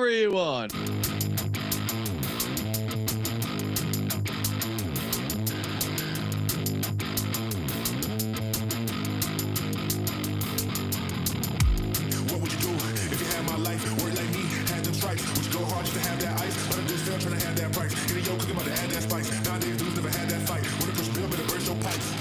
everyone. What would you do if you had my life? Work like me, had them stripes. Would you go hard just to have that ice? But I'm just still trying to have that price. Get a yo cooking about to add that spice. Nowadays dudes never had that fight. When it push bill, better burst your pipes.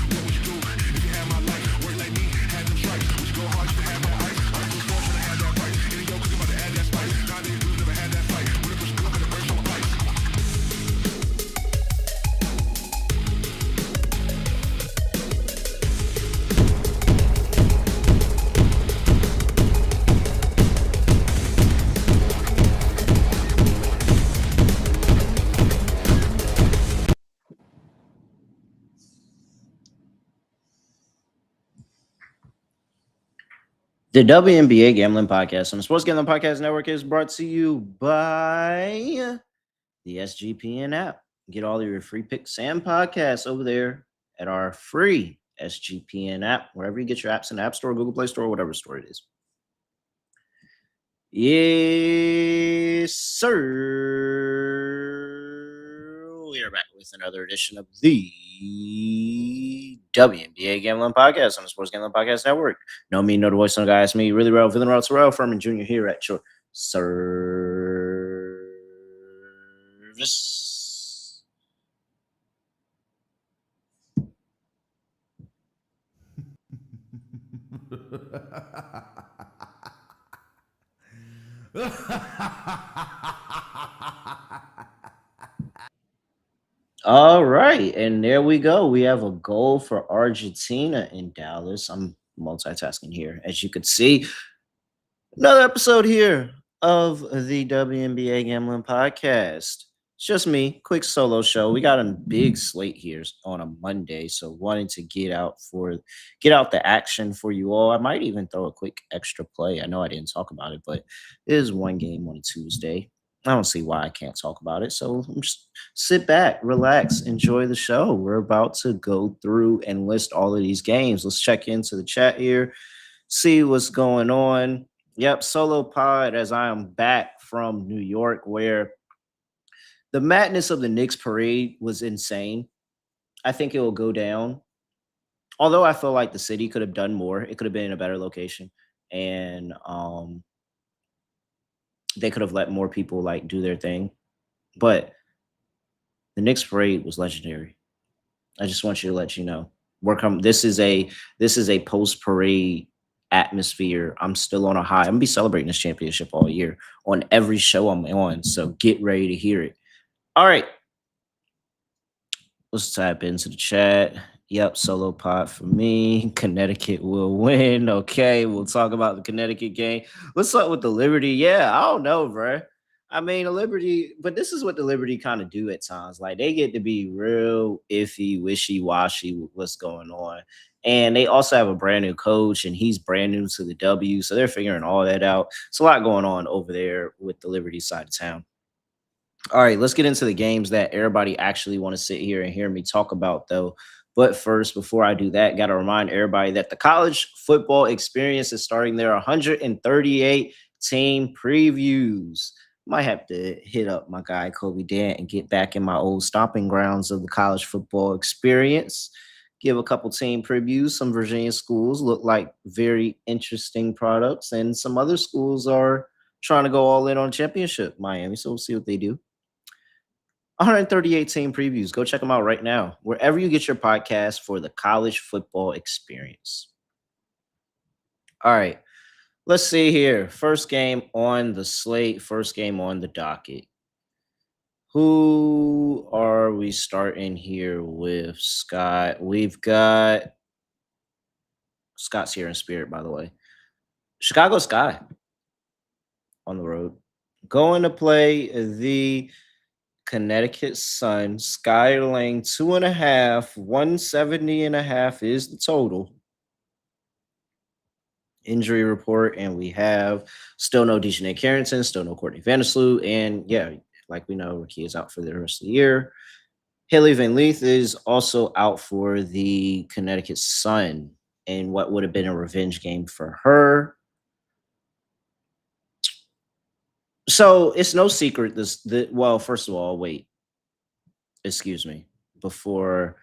What would you do if you had my life? Work like me, had them stripes. Would you go hard just to have that ice? But I'm just still trying to have that price. Get a yo cooking about to add that spice. Nowadays dudes never had that fight. When it push bill, better burst your pipes. The WNBA Gambling Podcast on the Sports Gambling Podcast Network is brought to you by the SGPN app. Get all of your free picks and podcasts over there at our free SGPN app, wherever you get your apps in the App Store, Google Play Store, whatever store it is. Yes, sir. We are back with another edition of the WNBA Gambling Podcast on the Sports Gambling Podcast Network. Know me, know the voice, know the guy. It's me, really well, feeling well. Terrell Furman Jr. here at your service. All right, and there we go. We have a goal for Argentina in Dallas. I'm multitasking here. As you could see, another episode here of the WNBA Gambling Podcast. It's just me, quick solo show. We got a big slate here on a Monday, so wanted to get out the action for you all. I might even throw a quick extra play. I know I didn't talk about it, but it is one game on a Tuesday. I don't see why I can't talk about it. So just sit back, relax, enjoy the show. We're about to go through and list all of these games. Let's check into the chat here, see what's going on. Yep, solo pod as I am back from New York, where the madness of the Knicks parade was insane. I think it will go down. Although I feel like the city could have done more. It could have been in a better location. And they could have let more people like do their thing, but the Knicks parade was legendary. I just want you to let you know. This is a post parade atmosphere. I'm still on a high. I'm gonna be celebrating this championship all year on every show I'm on. So get ready to hear it. All right, let's tap into the chat. Yep, solo pod for me. Connecticut will win. Okay, we'll talk about the Connecticut game. Let's start with the Liberty. Yeah, I don't know, bro. I mean, the Liberty, but this is what the Liberty kind of do at times. Like, they get to be real iffy, wishy-washy with what's going on. And they also have a brand new coach, and he's brand new to the W, so they're figuring all that out. It's a lot going on over there with the Liberty side of town. All right, let's get into the games that everybody actually want to sit here and hear me talk about, though. But first, before I do that, got to remind everybody that the college football experience is starting their 138 team previews. Might have to hit up my guy, Kobe Dant, and get back in my old stomping grounds of the college football experience. Give a couple team previews. Some Virginia schools look like very interesting products, and some other schools are trying to go all in on championship, Miami. So we'll see what they do. 138 team previews. Go check them out right now, wherever you get your podcast for the college football experience. All right, let's see here. First game on the slate, first game on the docket. Who are we starting here with, Scott? We've got Scott's here in spirit, by the way. Chicago Sky on the road. Going to play the Connecticut Sun. Sky laying 2.5, 170.5 is the total. Injury report, and we have still no Dejanay Carrington, still no Courtney Vandersloot, and yeah, Like we know, Ricky is out for the rest of the year. Haley Van Leith is also out for the Connecticut Sun in what would have been a revenge game for her. So it's no secret well, first of all, wait, excuse me. Before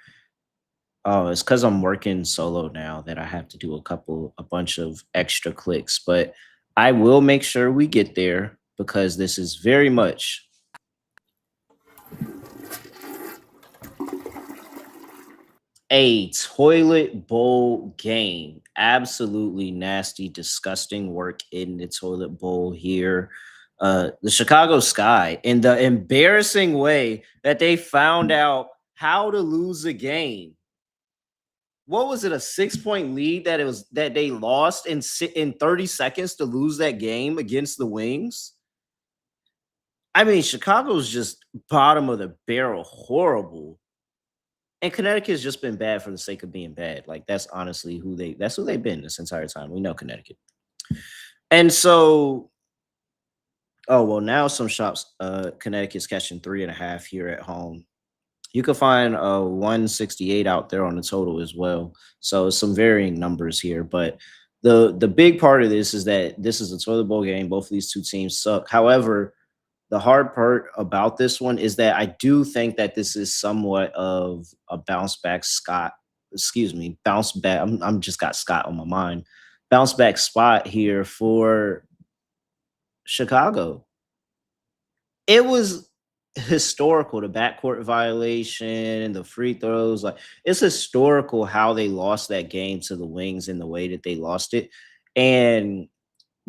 Oh, it's because I'm working solo now that I have to do a bunch of extra clicks, but I will make sure we get there because this is very much a toilet bowl game. Absolutely nasty, disgusting work in the toilet bowl here. The Chicago Sky, in the embarrassing way that they found out how to lose a game. What was it, a 6 point lead that they lost in 30 seconds to lose that game against the Wings? I mean, Chicago's just bottom of the barrel, horrible. And Connecticut's just been bad for the sake of being bad. Like that's honestly that's who they've been this entire time. We know Connecticut. And so, oh well, now some shops, Connecticut's catching 3.5 here at home. You could find a 168 out there on the total as well. So some varying numbers here, but the big part of this is that this is a toilet bowl game. Both of these two teams suck. However, the hard part about this one is that I do think that this is somewhat of a bounce back bounce back. I'm just got Scott on my mind. Bounce back spot here for Chicago. It was historical, the backcourt violation, the free throws. Like it's historical how they lost that game to the Wings in the way that they lost it. And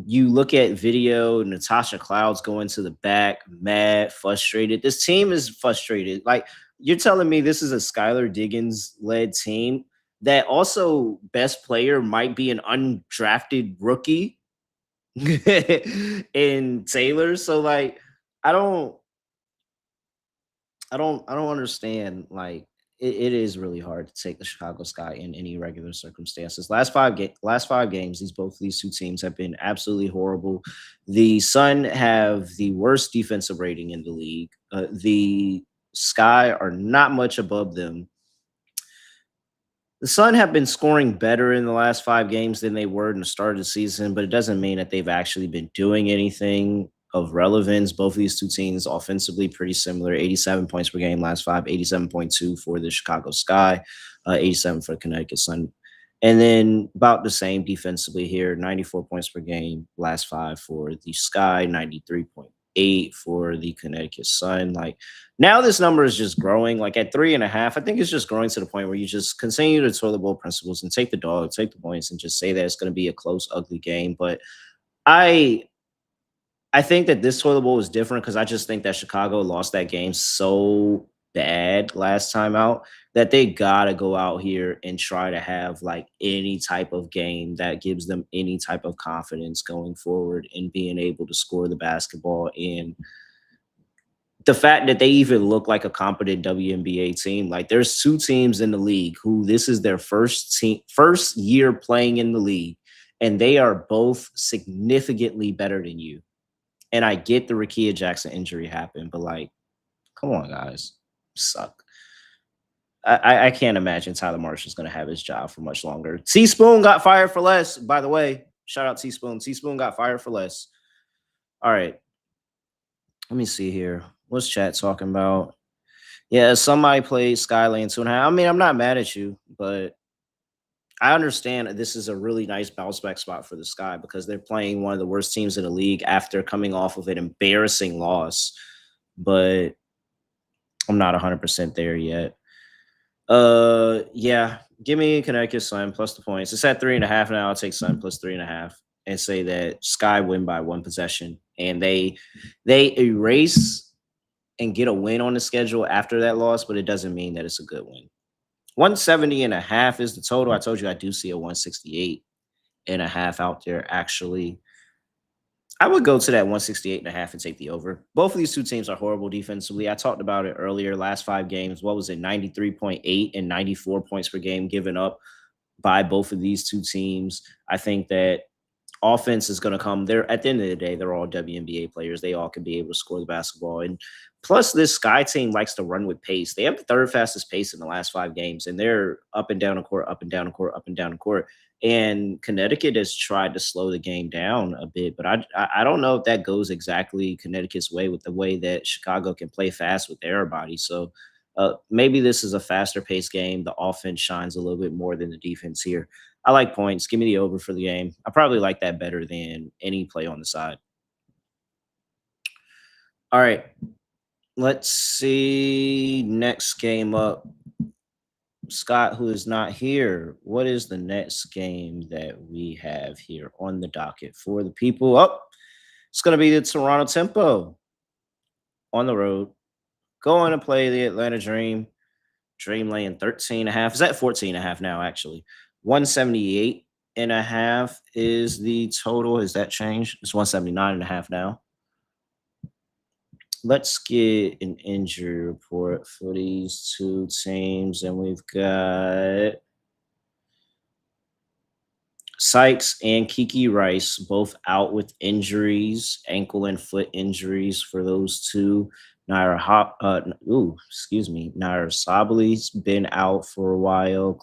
you look at video, Natasha Cloud's going to the back, mad, frustrated. This team is frustrated. Like you're telling me this is a Skylar Diggins led team that also best player might be an undrafted rookie in Taylor. So like I don't understand. Like it is really hard to take the Chicago Sky in any regular circumstances. Last five games, these two teams have been absolutely horrible. The Sun have the worst defensive rating in the league. The Sky are not much above them. The Sun have been scoring better in the last 5 games than they were in the start of the season, but it doesn't mean that they've actually been doing anything of relevance. Both of these two teams offensively pretty similar. 87 points per game last 5, 87.2 for the Chicago Sky, 87 for the Connecticut Sun. And then about the same defensively here, 94 points per game last 5 for the Sky, 93.8 for the Connecticut Sun. Like now this number is just growing. Like at 3.5, I think it's just growing to the point where you just continue the toilet bowl principles and take the dog, take the points, and just say that it's going to be a close, ugly game. But I think that this toilet bowl is different because I just think that Chicago lost that game so bad last time out that they gotta go out here and try to have like any type of game that gives them any type of confidence going forward and being able to score the basketball. And the fact that they even look like a competent WNBA team, like there's two teams in the league who this is their first year playing in the league, and they are both significantly better than you. And I get the Rickea Jackson injury happened, but like, come on, guys, suck. I can't imagine Tyler Marshall's going to have his job for much longer. Teaspoon got fired for less, by the way. Shout out Teaspoon. Teaspoon got fired for less. All right. Let me see here. What's chat talking about? Yeah, somebody played Skylane 2.5. I mean, I'm not mad at you, but I understand that this is a really nice bounce back spot for the Sky because they're playing one of the worst teams in the league after coming off of an embarrassing loss. But I'm not 100% there yet. Yeah, give me Connecticut Sun plus the points. It's at 3.5 now. I'll take Sun plus 3.5 and say that Sky win by 1 possession, and they erase and get a win on the schedule after that loss, but it doesn't mean that it's a good win. 170.5 is the total. I told you I do see a 168.5 out there. Actually, I would go to that 168.5 and take the over. Both of these two teams are horrible defensively. I talked about it earlier. Last 5 games, what was it? 93.8 and 94 points per game given up by both of these two teams. I think that offense is going to come. They're at the end of the day, they're all WNBA players. They all can be able to score the basketball. And plus, this Sky team likes to run with pace. They have the third fastest pace in the last 5 games, and they're up and down the court, up and down the court, up and down the court. And Connecticut has tried to slow the game down a bit, but I don't know if that goes exactly Connecticut's way with the way that Chicago can play fast with their body. So maybe this is a faster paced game. The offense shines a little bit more than the defense here. I like points. Give me the over for the game. I probably like that better than any play on the side. All right. Let's see. Next game up. Scott, who is not here, what is the next game that we have here on the docket for the people? Oh, it's going to be the Toronto Tempo on the road. Going to play the Atlanta Dream. Dream laying 13.5. Is that 14.5 now, actually? 178.5 is the total. Has that changed? It's 179.5 now. Let's get an injury report for these two teams. And we've got Sykes and Kiki Rice both out with injuries, ankle and foot injuries for those two. Naira Sabli's been out for a while.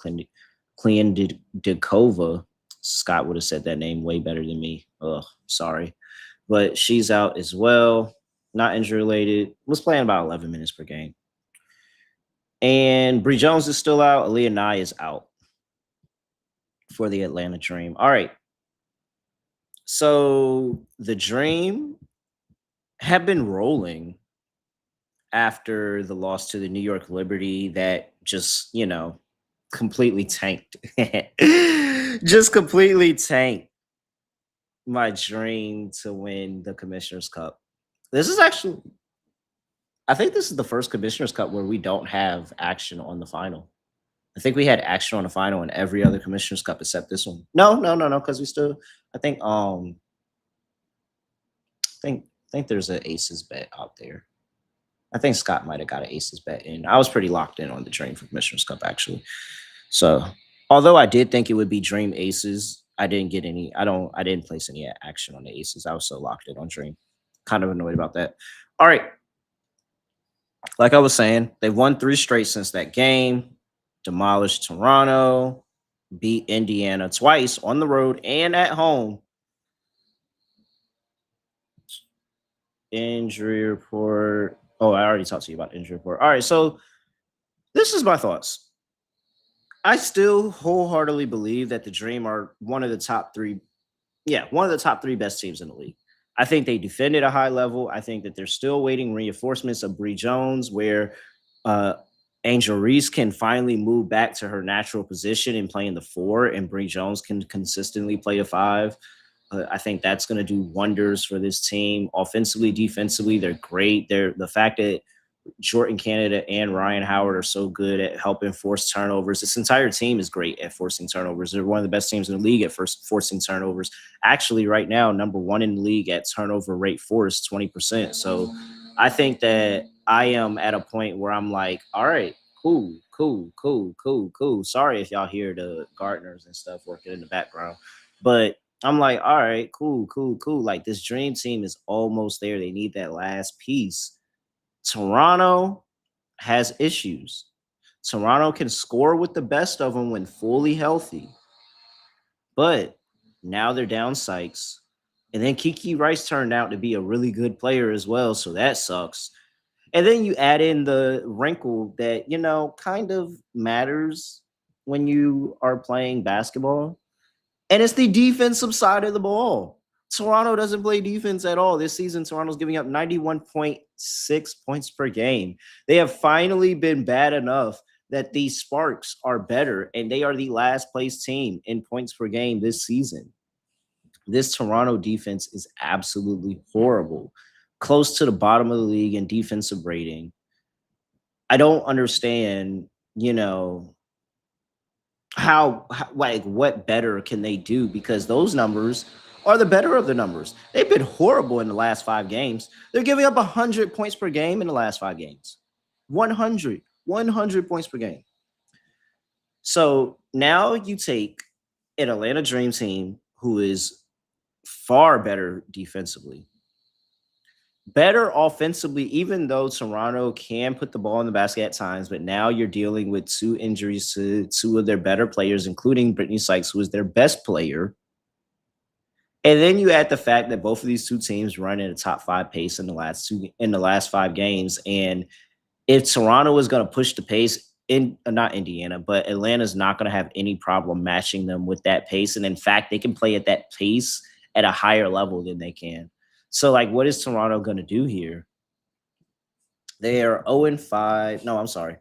Kliandikova, Scott would have said that name way better than me. Sorry. But she's out as well. Not injury related. Was playing about 11 minutes per game. And Bree Jones is still out. Aaliyah Nye is out for the Atlanta Dream. All right. So the Dream have been rolling after the loss to the New York Liberty that just, completely tanked. Just completely tanked my dream to win the Commissioner's Cup. This is actually, I think this is the first Commissioner's Cup where we don't have action on the final. I think we had action on the final in every other Commissioner's Cup except this one. No, because we still, I think there's an Aces bet out there. I think Scott might have got an Aces bet in. I was pretty locked in on the Dream for Commissioner's Cup, actually. So, although I did think it would be Dream Aces, I didn't get any. I didn't place any action on the Aces. I was so locked in on Dream. Kind of annoyed about that. All right. Like I was saying, they've won 3 straight since that game. Demolished Toronto. Beat Indiana twice on the road and at home. Injury report. Oh, I already talked to you about injury report. All right, so this is my thoughts. I still wholeheartedly believe that the Dream are one of the top 3 best teams in the league. I think they defended a high level. I think that they're still waiting reinforcements of Bree Jones, where Angel Reese can finally move back to her natural position and play in the 4, and Bree Jones can consistently play a 5. I think that's going to do wonders for this team. Offensively, defensively, they're great. The fact that Jordan Canada and Ryan Howard are so good at helping force turnovers. This entire team is great at forcing turnovers. They're one of the best teams in the league at forcing turnovers. Actually, right now, number 1 in the league at turnover rate forced, 20%. So I think that I am at a point where I'm like, all right, cool. Sorry if y'all hear the gardeners and stuff working in the background. But I'm like, all right, cool. Like, this Dream team is almost there. They need that last piece. Toronto has issues. Toronto can score with the best of them when fully healthy. But now they're down Sykes. And then Kiki Rice turned out to be a really good player as well, so that sucks. And then you add in the wrinkle that, kind of matters when you are playing basketball. And it's the defensive side of the ball. Toronto doesn't play defense at all. This season, Toronto's giving up 91.6 points per game. They have finally been bad enough that the Sparks are better, and they are the last place team in points per game this season. This Toronto defense is absolutely horrible. Close to the bottom of the league in defensive rating. I don't understand, how what better can they do, because those numbers are the better of the numbers. They've been horrible in the last 5 games. They're giving up 100 points per game in the last 5 games. 100 points per game. So now you take an Atlanta Dream team who is far better defensively. Better offensively, even though Toronto can put the ball in the basket at times, but now you're dealing with 2 injuries to 2 of their better players, including Brittany Sykes, who is their best player. And then you add the fact that both of these 2 teams run at a top 5 pace in the last 5 games. And if Toronto is going to push the pace in not Indiana, but Atlanta's not going to have any problem matching them with that pace. And in fact, they can play at that pace at a higher level than they can. So, like, what is Toronto going to do here? They are 0-5. No, I'm sorry.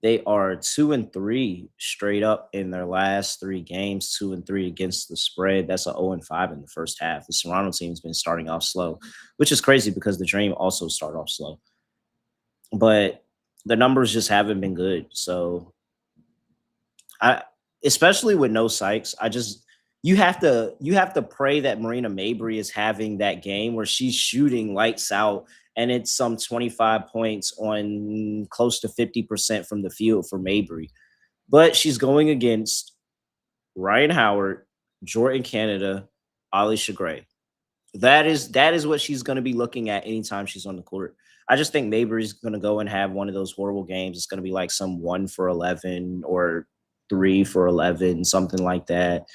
They are 2-3 straight up in their last 3 games, 2-3 against the spread. That's a 0-5 in the first half. The Toronto team's been starting off slow, which is crazy because the Dream also start off slow. But the numbers just haven't been good. So especially with no Sykes, you have to pray that Marina Mabrey is having that game where she's shooting lights out and it's some 25 points on close to 50% from the field for Mabrey. But she's going against Ryan Howard, Jordan Canada, Alicia Gray. That is what she's going to be looking at anytime she's on the court. I just think Mabrey's going to go and have one of those horrible games. It's going to be like some 1 for 11 or 3 for 11, something like that.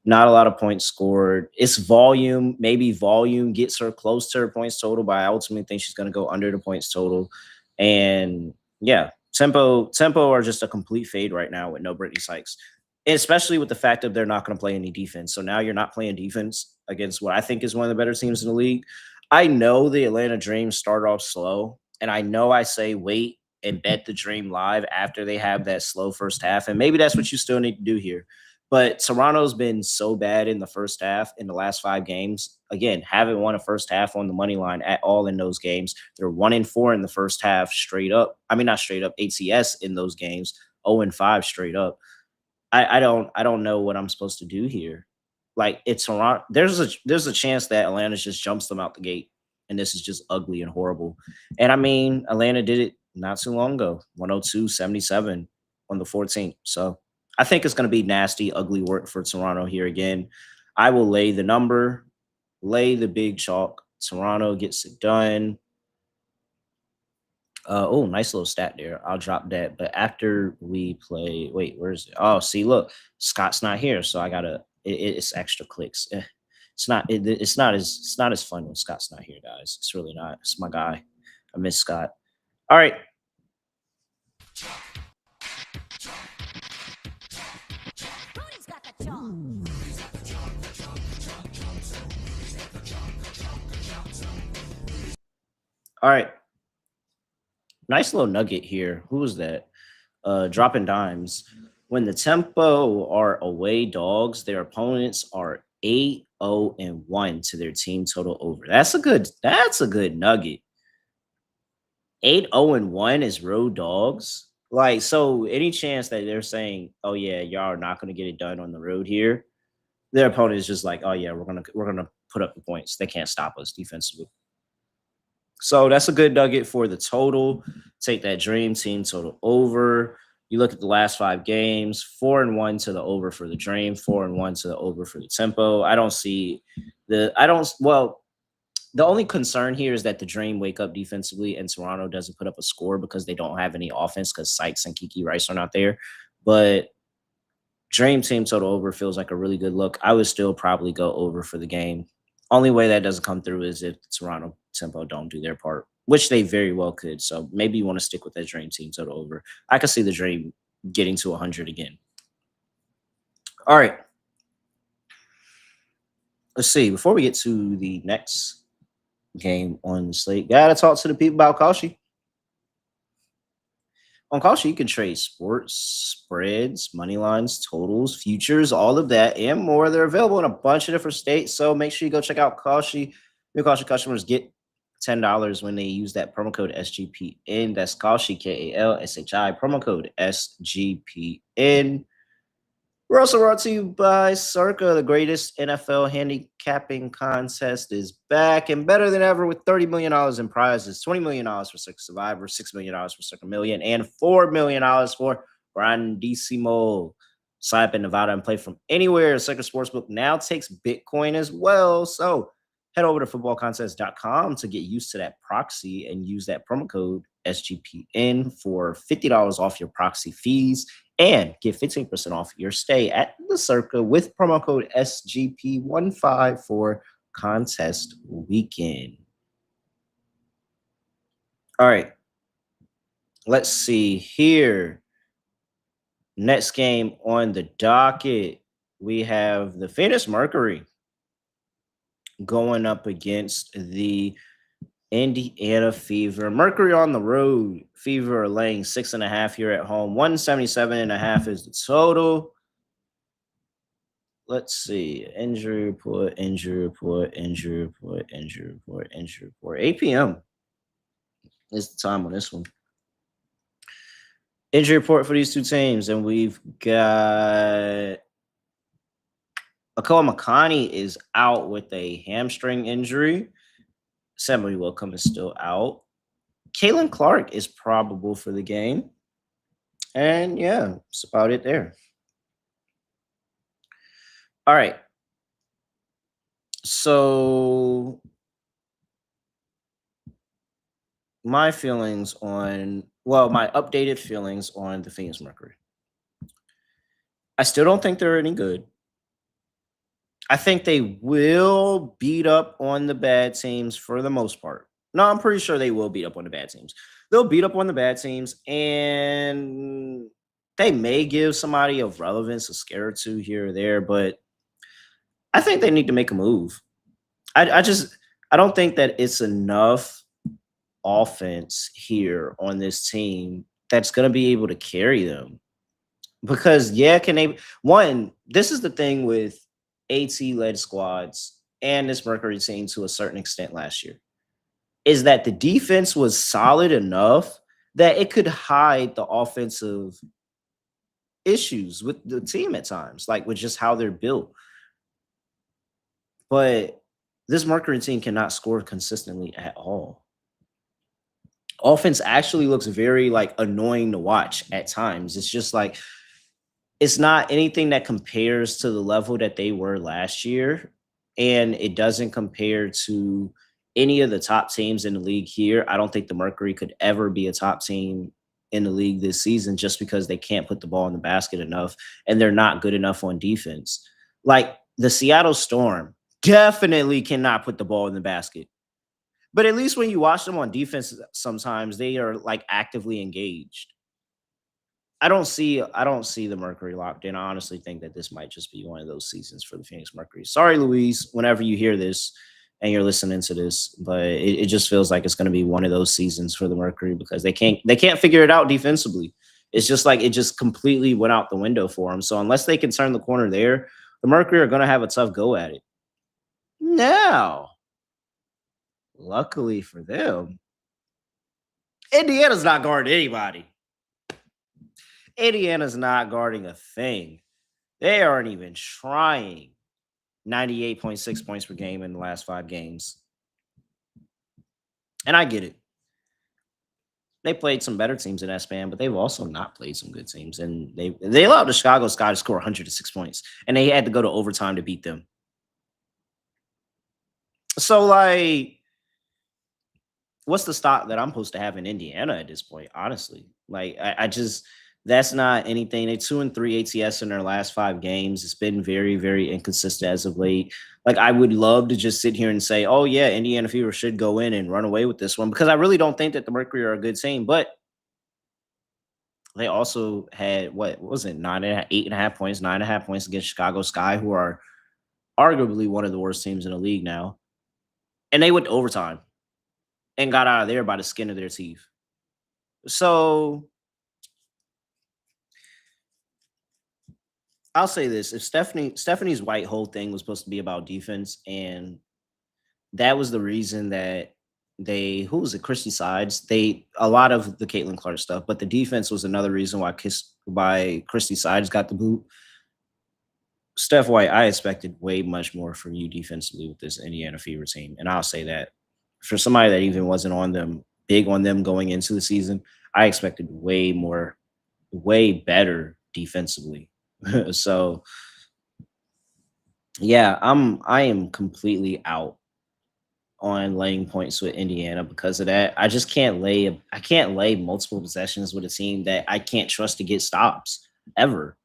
Not a lot of points scored. It's volume. Maybe volume gets her close to her points total, but I ultimately think she's going to go under the points total. And yeah, tempo are just a complete fade right now with no Brittany Sykes, and especially with the fact that they're not going to play any defense. So now you're not playing defense against what I think is one of the better teams in the league. I know the Atlanta Dream start off slow, and I know I say wait and bet the Dream live after they have that slow first half, and maybe that's what you still need to do here. But Toronto's been so bad in the first half in the last 5 games. Again, haven't won a first half on the money line at all in those games. They're 1-4 in the first half straight up. I mean, not straight up, ATS in those games, 0-5 straight up. I don't know what I'm supposed to do here. Like, it's Toronto. There's a chance that Atlanta just jumps them out the gate, and this is just ugly and horrible. And I mean, Atlanta did it not too long ago, 102-77 on the 14th. So I think it's going to be nasty, ugly work for Toronto here again. I will lay the number, lay the big chalk. Toronto gets it done. Oh, nice little stat there. I'll drop that. But after we play, wait, where is it? Oh, see, look, Scott's not here, so I gotta. It's extra clicks. It's not. It's not as fun when Scott's not here, guys. It's really not. It's my guy. I miss Scott. All right. All right. Nice little nugget here. Who was that? Dropping dimes. When the Tempo are away dogs, their opponents are 8-0-1 to their team total over. That's a good nugget. 8-0-1 is road dogs. Like, so any chance that they're saying, oh yeah, y'all are not going to get it done on the road here, their opponent is just like, oh yeah, we're gonna put up the points. They can't stop us defensively. So that's a good nugget for the total. Take that Dream team total over. You look at the last 5 games, 4-1 to the over for the Dream, 4-1 to the over for the Tempo. The only concern here is that the Dream wake up defensively and Toronto doesn't put up a score because they don't have any offense because Sykes and Kiki Rice are not there. But Dream team total over feels like a really good look. I would still probably go over for the game. Only way that doesn't come through is if Toronto Tempo don't do their part, which they very well could. So maybe you want to stick with that Dream team total over. I could see the Dream getting to 100 again. All right. Let's see. Before we get to the next game on the slate, gotta talk to the people about Kalshi. On Kalshi, you can trade sports, spreads, money lines, totals, futures, all of that and more. They're available in a bunch of different states, so make sure you go check out Kalshi. New Kalshi customers get $10 when they use that promo code SGPN. That's Kalshi, KALSHI, promo code SGPN. We're also brought to you by Circa. The greatest NFL handicapping contest is back and better than ever with $30 million in prizes, $20 million for Circa Survivor, $6 million for Circa Million, and $4 million for Grandissimo. Sign up in Nevada and play from anywhere. Second Sportsbook now takes Bitcoin as well. So head over to footballcontest.com to get used to that proxy and use that promo code SGPN for $50 off your proxy fees and get 15% off your stay at the Circa with promo code SGP15 for contest weekend. All right. Let's see here. Next game on the docket, we have the Phoenix Mercury going up against the Indiana Fever. Mercury on the road. Fever are laying 6.5 here at home. 177.5 is the total. Let's see. Injury report, injury report, injury report, injury report, injury report. 8 p.m. is the time on this one. Injury report for these two teams, and we've got Akoa Makani is out with a hamstring injury. Samuel Wilcombe is still out. Caitlin Clark is probable for the game. And yeah, that's about it there. All right. So my updated feelings on the Phoenix Mercury. I still don't think they're any good. I think they will beat up on the bad teams for the most part. No, I'm pretty sure they will beat up on the bad teams. They'll beat up on the bad teams, and they may give somebody of relevance a scare or two here or there, but I think they need to make a move. I don't think that it's enough offense here on this team that's going to be able to carry them. Because, this is the thing with AT-led squads and this Mercury team to a certain extent last year, is that the defense was solid enough that it could hide the offensive issues with the team at times, like with just how they're built. But this Mercury team cannot score consistently at all. Offense actually looks very annoying to watch at times. It's just it's not anything that compares to the level that they were last year. And it doesn't compare to any of the top teams in the league here. I don't think the Mercury could ever be a top team in the league this season just because they can't put the ball in the basket enough and they're not good enough on defense. Like the Seattle Storm definitely cannot put the ball in the basket. But at least when you watch them on defense, sometimes they are actively engaged. I don't see the Mercury locked in. I honestly think that this might just be one of those seasons for the Phoenix Mercury. Sorry, Louise, whenever you hear this and you're listening to this, but it just feels like it's going to be one of those seasons for the Mercury because they can't figure it out defensively. It's just it just completely went out the window for them. So unless they can turn the corner there, the Mercury are going to have a tough go at it. Now, luckily for them, Indiana's not guarding anybody. Indiana's not guarding a thing. They aren't even trying. 98.6 points per game in the last 5 games. And I get it. They played some better teams in that span, but they've also not played some good teams. And they allowed the Chicago Sky to score 106 points. And they had to go to overtime to beat them. So, what's the stock that I'm supposed to have in Indiana at this point, honestly? That's not anything. They're 2-3 ATS in their last 5 games. It's been very, very inconsistent as of late. I would love to just sit here and say, oh, yeah, Indiana Fever should go in and run away with this one because I really don't think that the Mercury are a good team. But they also had, what was it, 8.5 points, 9.5 points against Chicago Sky, who are arguably one of the worst teams in the league now. And they went to overtime and got out of there by the skin of their teeth. So I'll say this. If Stephanie's White whole thing was supposed to be about defense, and that was the reason that Christy Sides, a lot of the Caitlin Clark stuff, but the defense was another reason why Christy Sides got the boot. Steph White, I expected way much more from you defensively with this Indiana Fever team. And I'll say that for somebody that even wasn't big on them going into the season, I expected way better defensively So yeah, I am completely out on laying points with Indiana because of that. I can't lay multiple possessions with a team that I can't trust to get stops ever.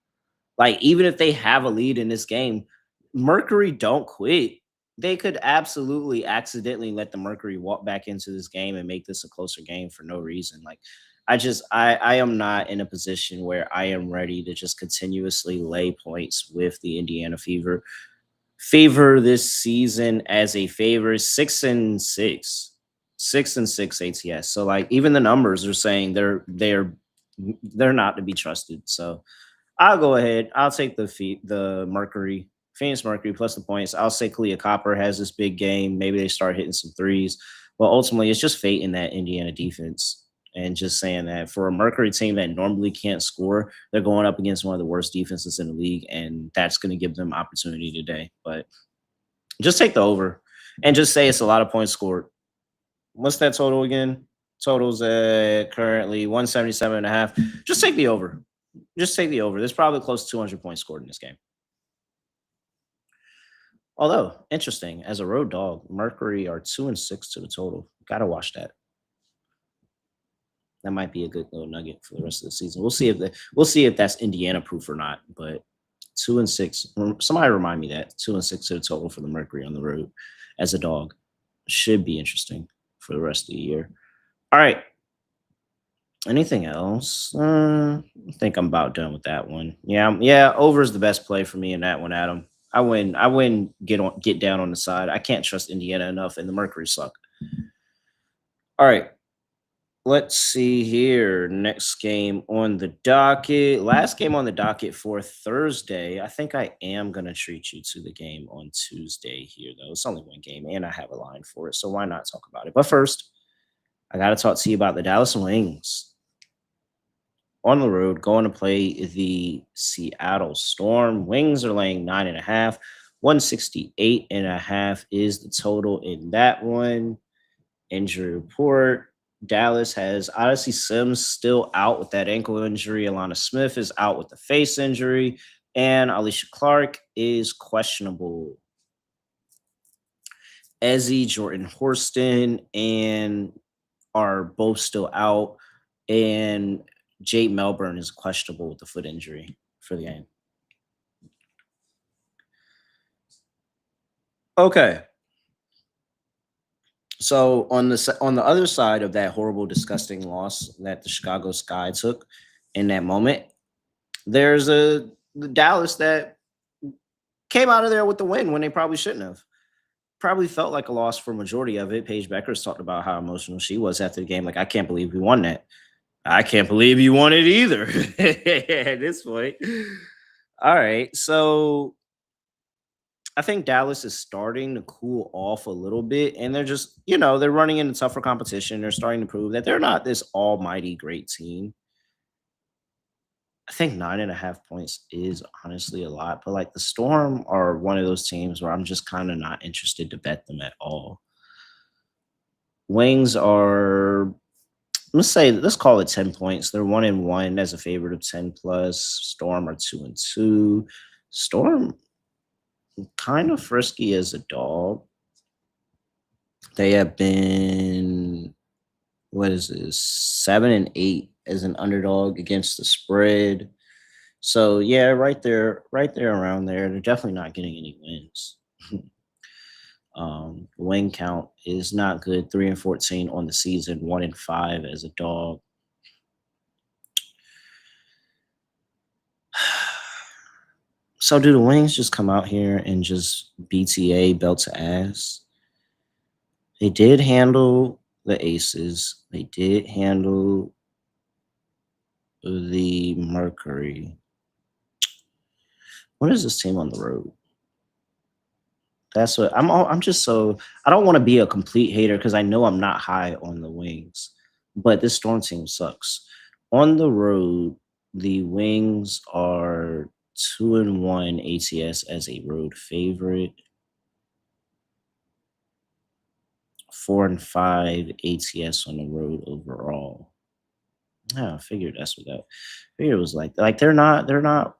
Like even if they have a lead in this game, Mercury don't quit. They could absolutely accidentally let the Mercury walk back into this game and make this a closer game for no reason. Like I am not in a position where I am ready to just continuously lay points with the Indiana Fever this season as a favor 6-6, 6-6 ATS. So like even the numbers are saying they're not to be trusted. So I'll go ahead. I'll take the Mercury, Phoenix Mercury plus the points. I'll say Kalia Copper has this big game. Maybe they start hitting some threes. But ultimately, it's just fate in that Indiana defense. And just saying that for a Mercury team that normally can't score, they're going up against one of the worst defenses in the league, and that's going to give them opportunity today. But just take the over and just say it's a lot of points scored. What's that total again? Totals at currently 177.5. Just take the over. Just take the over. There's probably close to 200 points scored in this game. Although, interesting, as a road dog, Mercury are 2-6 to the total. Gotta watch that. That might be a good little nugget for the rest of the season. We'll see if that's Indiana proof or not. But 2-6. Somebody remind me that 2-6 to the total for the Mercury on the road as a dog should be interesting for the rest of the year. All right. Anything else? I think I'm about done with that one. Yeah. Over is the best play for me in that one, Adam. I win. Get down on the side. I can't trust Indiana enough, and the Mercury suck. All right. Let's see here. Next game on the docket. Last game on the docket for Thursday. I think I am going to treat you to the game on Tuesday here, though. It's only one game, and I have a line for it, so why not talk about it? But first, I got to talk to you about the Dallas Wings on the road going to play the Seattle Storm. Wings are laying 9.5. 168.5 is the total in that one. Injury report. Dallas has Odyssey Sims still out with that ankle injury. Alana Smith is out with the face injury. And Alicia Clark is questionable. Ezzy, Jordan Horston, and are both still out. And Jade Melbourne is questionable with the foot injury for the game. Okay. So on the other side of that horrible, disgusting loss that the Chicago Sky took in that moment, there's the Dallas that came out of there with the win when they probably shouldn't have. Probably felt like a loss for a majority of it. Paige Beckers talked about how emotional she was after the game. Like, I can't believe we won that. I can't believe you won it either at this point. All right. So I think Dallas is starting to cool off a little bit, and they're just, they're running into tougher competition. They're starting to prove that they're not this almighty great team. I think 9.5 points is honestly a lot, but like the Storm are one of those teams where I'm just kind of not interested to bet them at all. Wings are, let's call it 10 points. They're 1-1 as a favorite of 10 plus. Storm are 2-2. Storm kind of frisky as a dog. They have been, 7-8 as an underdog against the spread. So yeah, right there around there. They're definitely not getting any wins. Win count is not good. 3-14 on the season, 1-5 as a dog. So do the Wings just come out here and just BTA belt to ass? They did handle the Aces. They did handle the Mercury. What is this team on the road? That's what I'm just so, I don't want to be a complete hater because I know I'm not high on the Wings, but this Storm team sucks. On the road, the Wings are 2-1 ATS as a road favorite. 4-5 ATS on the road overall. Yeah, I figured that's what that. I figured it was like they're not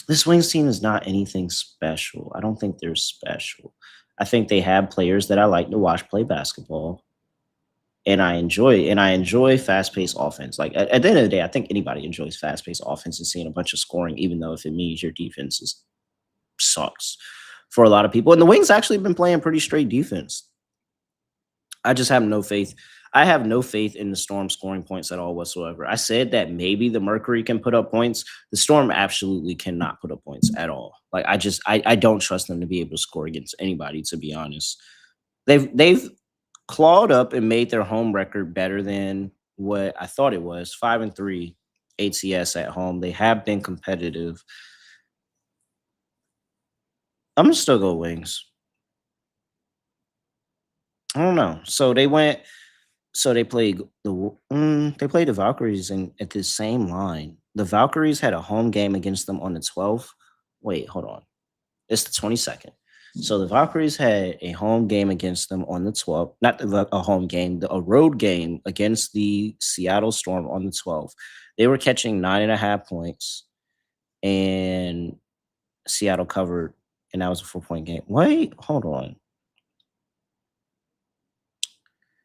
This Wings team is not anything special. I don't think they're special. I think they have players that I like to watch play basketball, and I enjoy fast-paced offense. Like at the end of the day, I think anybody enjoys fast-paced offense and seeing a bunch of scoring, even though if it means your defense sucks for a lot of people. And the Wings actually been playing pretty straight defense. I just have no faith. I have no faith in the Storm scoring points at all whatsoever. I said that maybe the Mercury can put up points. The Storm absolutely cannot put up points at all. Like I don't trust them to be able to score against anybody, to be honest. They've clawed up and made their home record better than what I thought it was. 5-3 ATS at home. They have been competitive. I'm gonna still go Wings. I don't know. So they went. So they played the Valkyries at the same line. The Valkyries had a home game against them on the 12th. Wait, hold on. It's the 22nd. So the Valkyries had a home game against them on the 12th. Not a home game, a road game against the Seattle Storm on the 12th. They were catching 9.5 points, and Seattle covered, and that was a 4-point game. Wait, hold on.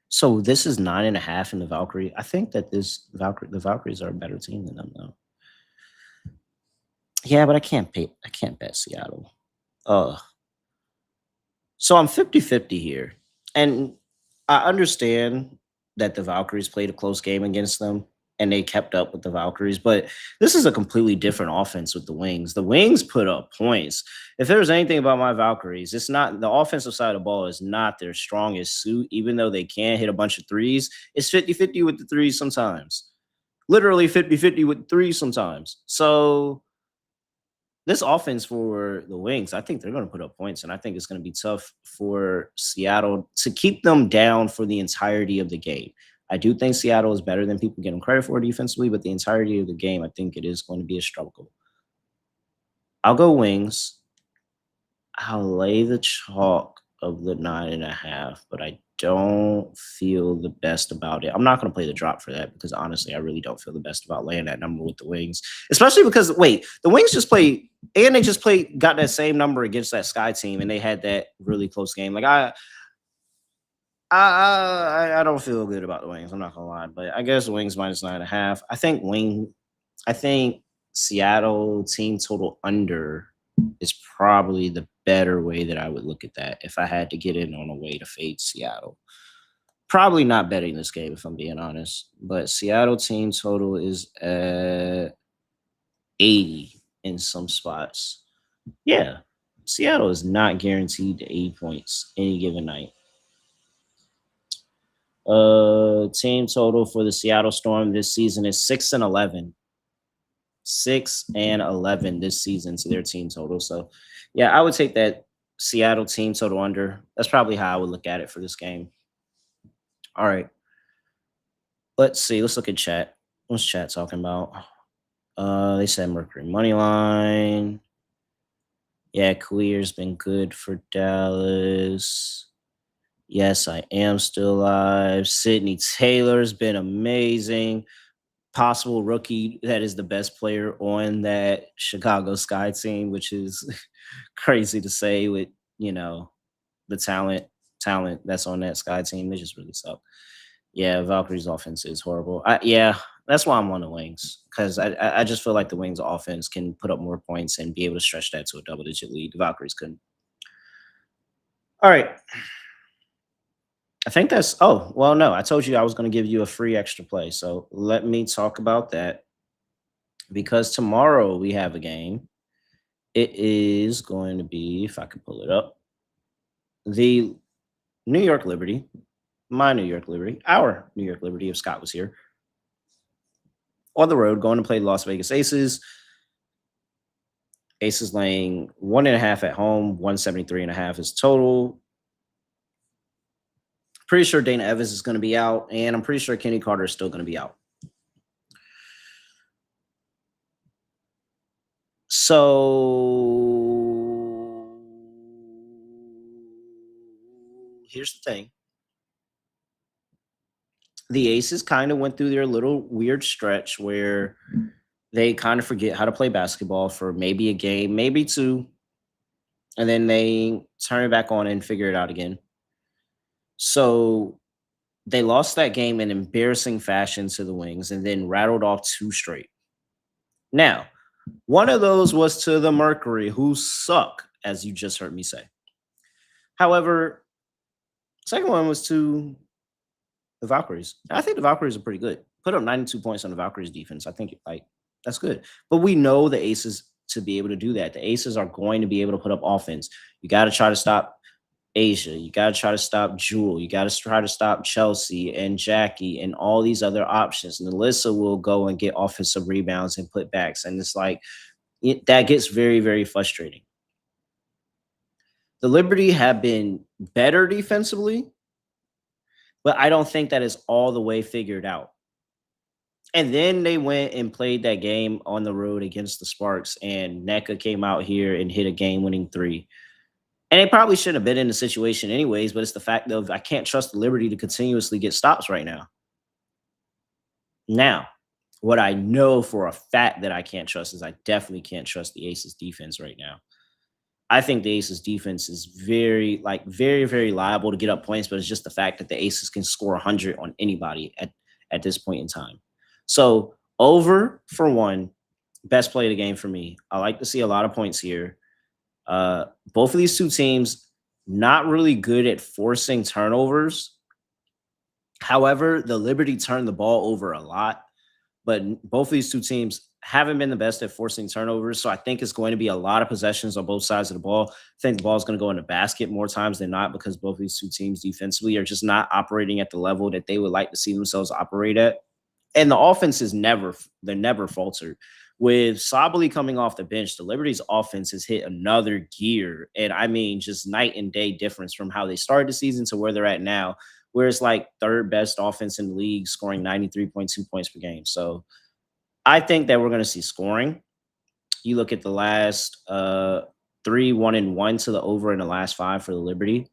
So this is 9.5 in the Valkyrie. I think that the Valkyries are a better team than them, though. Yeah, but I can't bet Seattle. So I'm 50-50 here. And I understand that the Valkyries played a close game against them and they kept up with the Valkyries, but this is a completely different offense with the Wings. The Wings put up points. If there's anything about my Valkyries, it's not the offensive side of the ball is not their strongest suit, even though they can hit a bunch of threes. It's 50-50 with the threes sometimes. Literally 50-50 with threes sometimes. So this offense for the Wings, I think they're going to put up points, and I think it's going to be tough for Seattle to keep them down for the entirety of the game. I do think Seattle is better than people give them credit for defensively, but the entirety of the game, I think it is going to be a struggle. I'll go Wings. I'll lay the chalk of the 9.5, but I don't feel the best about it. I'm not going to play the drop for that because honestly, I really don't feel the best about laying that number with the Wings, especially because the Wings just played and they just got that same number against that Sky team, and they had that really close game. Like I don't feel good about the Wings. I'm not gonna lie, but I guess Wings minus 9.5. I think Seattle team total under is probably the better way that I would look at that if I had to get in on a way to fade Seattle. Probably not betting this game if I'm being honest, but Seattle team total is at 80 in some spots. Yeah, Seattle is not guaranteed to 80 points any given night. Team total for the Seattle Storm this season is 6-11. 6-11 this season to their team total. So, yeah, I would take that Seattle team total under. That's probably how I would look at it for this game. All right. Let's see. Let's look at chat. What's chat talking about? They said Mercury money line. Yeah, Queer's been good for Dallas. Yes, I am still alive. Sydney Taylor's been amazing. Possible rookie that is the best player on that Chicago Sky team, which is crazy to say with, the talent that's on that Sky team. They just really suck. Yeah, Valkyrie's offense is horrible. That's why I'm on the Wings, because I just feel like the Wings offense can put up more points and be able to stretch that to a double-digit lead. The Valkyries couldn't. All right. I think that's no, I told you I was going to give you a free extra play. So let me talk about that, because tomorrow we have a game. It is going to be, if I can pull it up, the New York Liberty, our New York Liberty, if Scott was here, on the road going to play Las Vegas Aces. Aces laying 1.5 at home, 173.5 is total. Pretty sure Dana Evans is going to be out, and I'm pretty sure Kenny Carter is still going to be out. So here's the thing. The Aces kind of went through their little weird stretch where they kind of forget how to play basketball for maybe a game, maybe two, and then they turn it back on and figure it out again. So they lost that game in embarrassing fashion to the Wings and then rattled off two straight. Now, one of those was to the Mercury, who suck, as you just heard me say. However, second one was to the Valkyries. I think the Valkyries are pretty good. Put up 92 points on the Valkyries defense. I think like that's good. But we know the Aces to be able to do that. The Aces are going to be able to put up offense. You got to try to stop Asia. You got to try to stop Jewel. You got to try to stop Chelsea and Jackie and all these other options. And Alyssa will go and get offensive rebounds and putbacks. And it's like that gets very, very frustrating. The Liberty have been better defensively, but I don't think that is all the way figured out. And then they went and played that game on the road against the Sparks, and NECA came out here and hit a game-winning three. And they probably shouldn't have been in the situation anyways, but it's the fact of I can't trust the Liberty to continuously get stops right now. Now, what I know for a fact that I can't trust is I definitely can't trust the Aces defense right now. I think the Aces defense is very, very liable to get up points, but it's just the fact that the Aces can score 100 on anybody at this point in time. So over for one, best play of the game for me. I like to see a lot of points here. Both of these two teams not really good at forcing turnovers. However, the Liberty turned the ball over a lot, but both of these two teams haven't been the best at forcing turnovers. So I think it's going to be a lot of possessions on both sides of the ball. I think the ball is going to go in the basket more times than not because both of these two teams defensively are just not operating at the level that they would like to see themselves operate at. And the offense is never faltered. With Sabally coming off the bench, the Liberty's offense has hit another gear. And I mean, just night and day difference from how they started the season to where they're at now, where it's like third best offense in the league, scoring 93.2 points per game. So I think that we're going to see scoring. You look at the last 3, 1-1 to the over in the last 5 for the Liberty.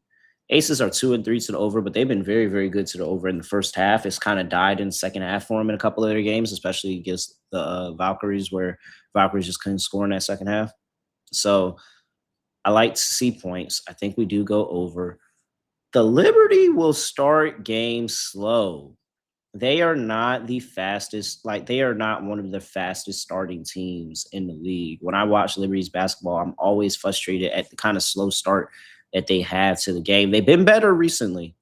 Aces are 2-3 to the over, but they've been very, very good to the over in the first half. It's kind of died in the second half for them in a couple of their games, especially against the Valkyries, where Valkyries just couldn't score in that second half. So I like to see points. I think we do go over. The Liberty will start games slow. They are not the fastest, they are not one of the fastest starting teams in the league. When I watch Liberty's basketball, I'm always frustrated at the kind of slow start that they have to the game. They've been better recently,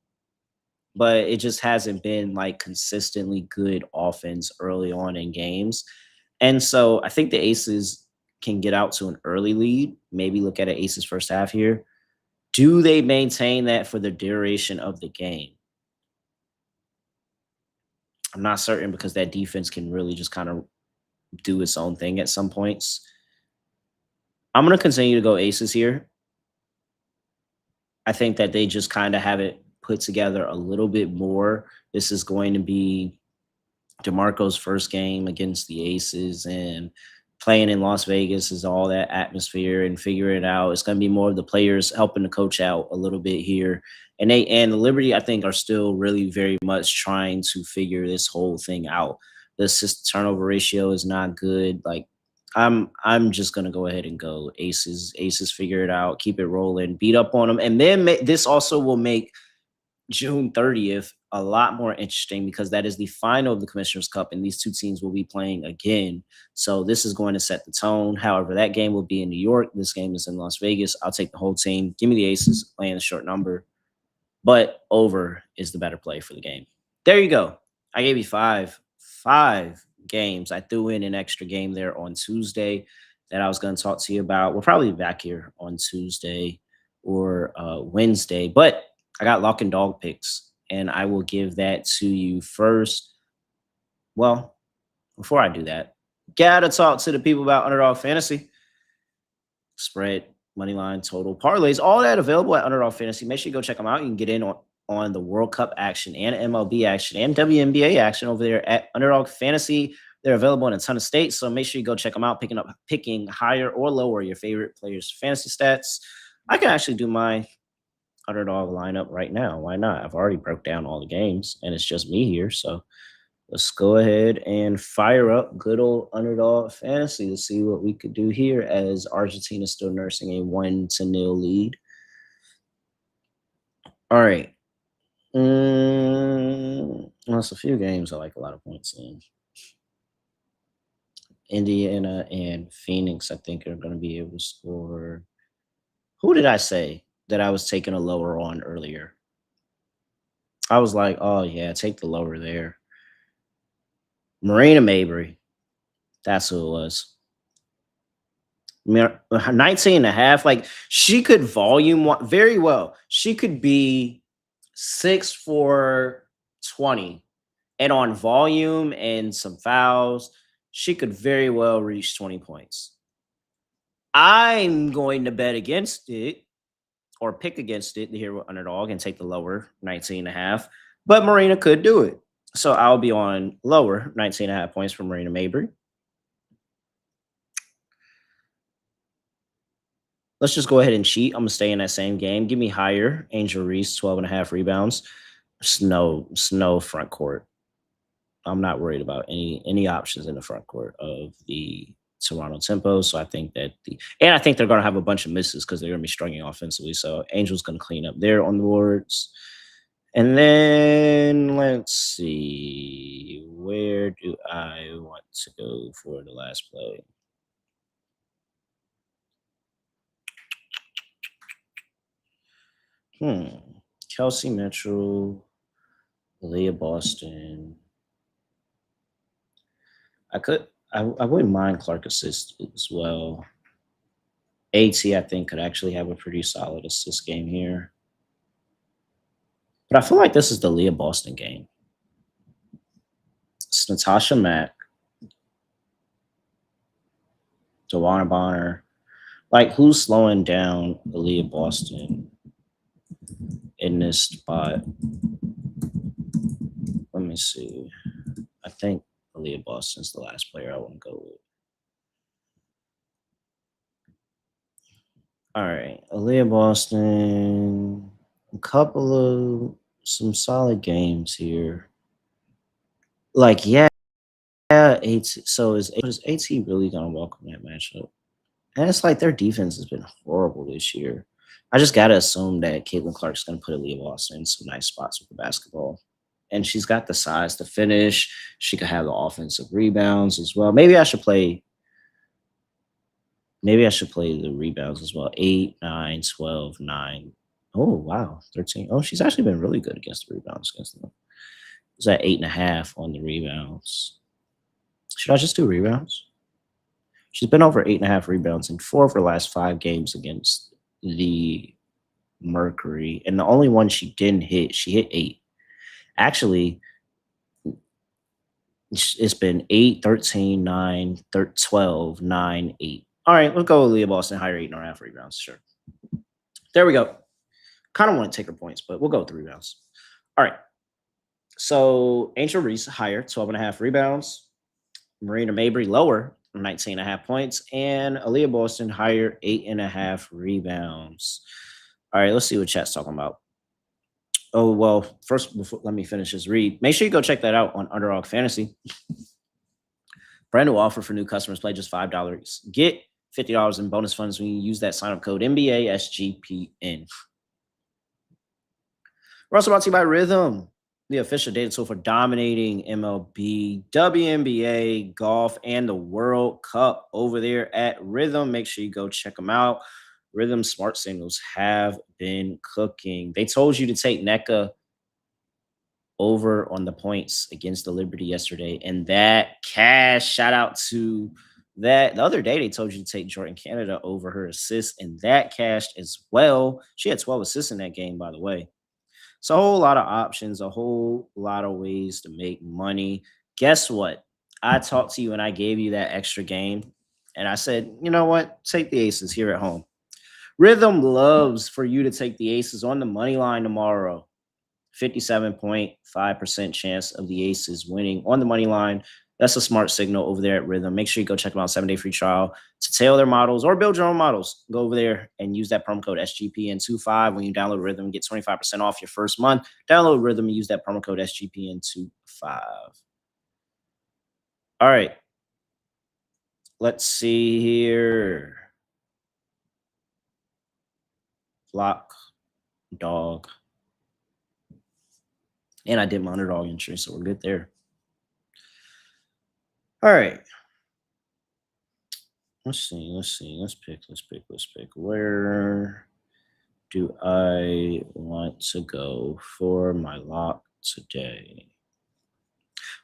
but it just hasn't been like consistently good offense early on in games. And so I think the Aces can get out to an early lead, maybe look at an Aces first half here. Do they maintain that for the duration of the game? I'm not certain because that defense can really just kind of do its own thing at some points. I'm going to continue to go Aces here. I think that they just kind of have it put together a little bit more. This is going to be DeMarco's first game against the Aces, and playing in Las Vegas is all that atmosphere and figuring it out. It's going to be more of the players helping the coach out a little bit here. And the Liberty, I think, are still really very much trying to figure this whole thing out. The assist turnover ratio is not good. I'm just gonna go ahead and go Aces. Aces figure it out, keep it rolling, beat up on them, and then this also will make June 30th a lot more interesting because that is the final of the Commissioner's Cup, and these two teams will be playing again. So this is going to set the tone. However, that game will be in New York. This game is in Las Vegas. I'll take the whole team. Give me the Aces playing a short number, but over is the better play for the game. There you go. I gave you five games. I threw in an extra game there on Tuesday that I was going to talk to you about. We'll probably be back here on Tuesday or Wednesday, but I got lock and dog picks, and I will give that to you first. Well, before I do that, gotta talk to the people about Underdog Fantasy. Spread, money line, total, parlays, all that available at Underdog Fantasy. Make sure you go check them out. You can get in on the World Cup action and MLB action and WNBA action over there at Underdog Fantasy. They're available in a ton of states, so make sure you go check them out, picking higher or lower your favorite players' fantasy stats. I can actually do my Underdog lineup right now. Why not? I've already broke down all the games, and it's just me here, so Let's go ahead and fire up good old underdog fantasy to see what we could do here as Argentina is still nursing a 1-0 lead. All right. That's a few games I like a lot of points in. Indiana and Phoenix, I think, are going to be able to score. Who did I say that I was taking a lower on earlier? I was like, oh, yeah, take the lower there. Marina Mabry. That's who it was. 19 and a half. Like, she could volume very well. She could be 6 for 20. And on volume and some fouls, she could very well reach 20 points. I'm going to bet against it or pick against it here with underdog and take the lower 19 and a half. But Marina could do it. So I'll be on lower 19 and a half points for Marina Mabry. Let's just go ahead and cheat. I'm going to stay in that same game. Give me higher. Angel Reese, 12 and a half rebounds. Snow front court. I'm not worried about any options in the front court of the Toronto Tempo. So I think that I think they're going to have a bunch of misses because they're going to be struggling offensively. So Angel's going to clean up there on the boards. And then let's see, where do I want to go for the last play? Kelsey Mitchell, Leah Boston. I wouldn't mind Clark assist as well. AT, I think, could actually have a pretty solid assist game here. But I feel like this is the Leah Boston game. It's Natasha Mack, Dewana Bonner. Like, who's slowing down Aaliyah Boston in this spot? Let me see. I think Aaliyah Boston's the last player I want to go with. All right. Aaliyah Boston, some solid games here. Like, yeah, AT. So is AT really going to welcome that matchup? And it's like their defense has been horrible this year. I just got to assume that Caitlin Clark's going to put Aaliyah Boston in some nice spots with the basketball. And she's got the size to finish. She could have the offensive rebounds as well. Maybe I should play the rebounds as well. 8, 9, 12, 9. Oh, wow. 13. Oh, she's actually been really good against the rebounds against them. It's at 8.5 on the rebounds. Should I just do rebounds? She's been over 8.5 rebounds in 4 of her last 5 games against the Mercury. And the only one she didn't hit, she hit 8. Actually, it's been 8, 13, 9, 12, 9, 8. All right, let's go with Leah Boston, higher 8.5 rebounds. Sure. There we go. Kind of want to take her points, but we'll go with the rebounds. All right. So Angel Reese, higher, 12.5 rebounds. Marina Mabry, lower, 19.5 points. And Aaliyah Boston, higher, 8.5 rebounds. All right, let's see what chat's talking about. Oh, well, first, let me finish this read. Make sure you go check that out on Underdog Fantasy. Brand new offer for new customers. Play just $5. Get $50 in bonus funds when you use that sign-up code NBA SGPN. We're also brought to you by Rhythm, the official data tool for dominating MLB, WNBA, golf, and the World Cup over there at Rhythm. Make sure you go check them out. Rhythm smart signals have been cooking. They told you to take NECA over on the points against the Liberty yesterday, and that cash, shout out to that. The other day, they told you to take Jordan Canada over her assists, and that cashed as well. She had 12 assists in that game, by the way. So a whole lot of options, a whole lot of ways to make money. Guess what? I talked to you and I gave you that extra game, and I said, you know what? Take the aces here at home. Rhythm loves for you to take the aces on the money line tomorrow. 57.5% chance of the aces winning on the money line. That's a smart signal over there at Rhythm. Make sure you go check them out. 7-day free trial to tailor their models or build your own models. Go over there and use that promo code SGPN25 when you download Rhythm and get 25% off your first month. Download Rhythm and use that promo code SGPN25. All right. Let's see here. Lock, dog. And I did my underdog entry, so we're good there. All right. Let's see. Let's pick. Where do I want to go for my lock today?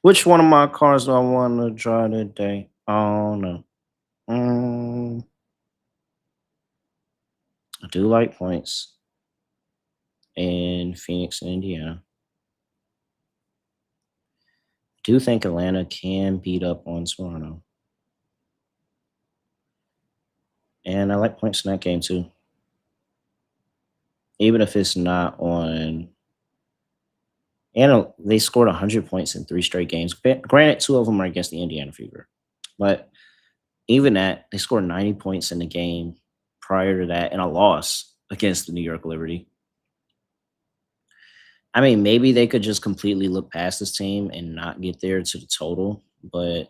Which one of my cars do I want to draw today? Oh no. I do like points in Phoenix and Indiana. I do think Atlanta can beat up on Toronto. And I like points in that game too. Even if it's not on. And they scored 100 points in 3 straight games. Granted, 2 of them are against the Indiana Fever. But even that, they scored 90 points in the game prior to that and a loss against the New York Liberty. I mean, maybe they could just completely look past this team and not get there to the total. But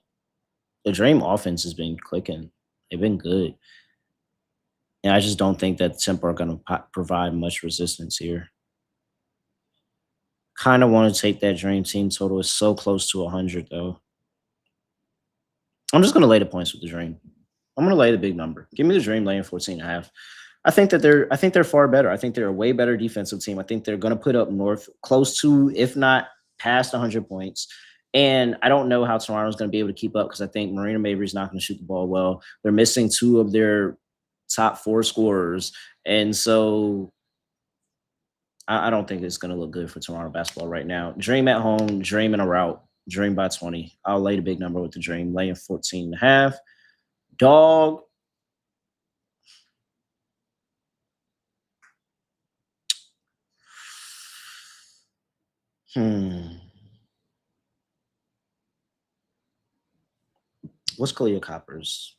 the Dream offense has been clicking. They've been good. And I just don't think that Temple are going to provide much resistance here. Kind of want to take that Dream team total. It's so close to 100, though. I'm just going to lay the points with the Dream. I'm going to lay the big number. Give me the Dream laying 14.5. I think they're far better. I think they're a way better defensive team. I think they're going to put up close to, if not past 100 points. And I don't know how Toronto's going to be able to keep up because I think Marina Mabry's not going to shoot the ball well. They're missing 2 of their top 4 scorers. And so I don't think it's going to look good for Toronto basketball right now. Dream at home, Dream in a rout, Dream by 20. I'll lay the big number with the Dream, laying 14.5. Dog. What's Kalia Copper's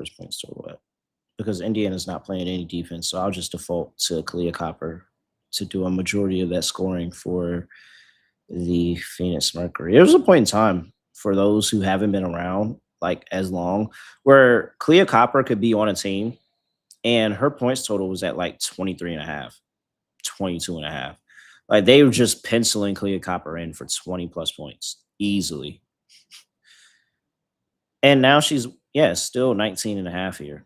points total at? Because Indiana's not playing any defense, so I'll just default to Kalia Copper to do a majority of that scoring for the Phoenix Mercury. There was a point in time for those who haven't been around like as long where Kalia Copper could be on a team and her points total was at like 23.5, 22.5. Like they were just penciling Kalia Copper in for 20 plus points easily. And now she's, still 19.5 here.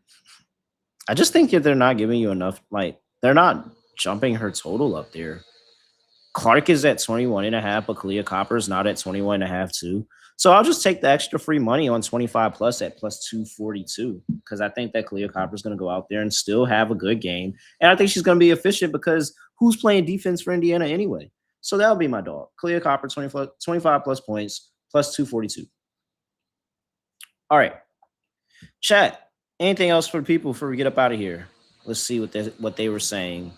I just think if they're not giving you enough, like they're not jumping her total up there. Clark is at 21.5, but Kalia Copper is not at 21.5 too. So I'll just take the extra free money on 25 plus at plus 242 because I think that Kalia Copper is going to go out there and still have a good game. And I think she's going to be efficient because who's playing defense for Indiana anyway? So that'll be my dog. Kalia Copper, 25 plus points, plus 242. All right. Chat. Anything else for people before we get up out of here? Let's see what they were saying.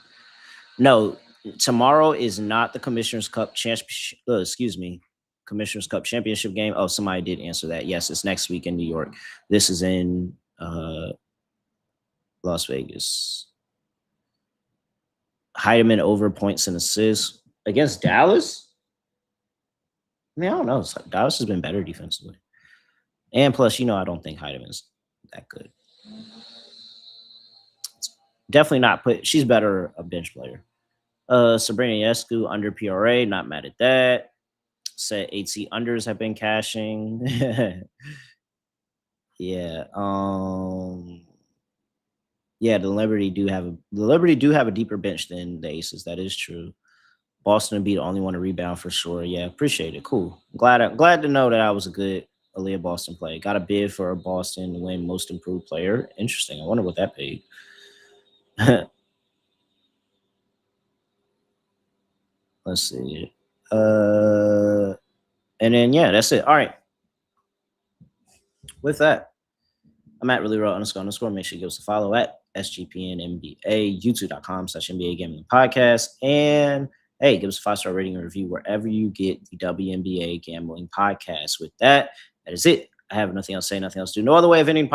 No, tomorrow is not the Commissioner's Cup championship. Commissioner's Cup championship game. Oh, somebody did answer that. Yes, it's next week in New York. This is in Las Vegas. Heidemann over points and assists against Dallas. I mean, I don't know. Dallas has been better defensively. And plus, I don't think Heidemann's that good. Definitely not she's better a bench player. Sabrina Ionescu under PRA, not mad at that. Said 8C unders have been cashing. Yeah. The Liberty do have a deeper bench than the Aces. That is true. Boston would be the only one to rebound for sure. Yeah, appreciate it. Cool. Glad to know that I was a good Aaliyah Boston play. Got a bid for a Boston to win most improved player. Interesting. I wonder what that paid. Let's see. And then that's it. All right. With that, I'm at reallyraw__. Make sure you give us a follow at SGPN NBA, YouTube.com/NBA Gambling Podcast. And hey, give us a 5-star rating and review wherever you get the WNBA Gambling Podcast. With that, that is it. I have nothing else to say, nothing else to do. No other way of ending podcast.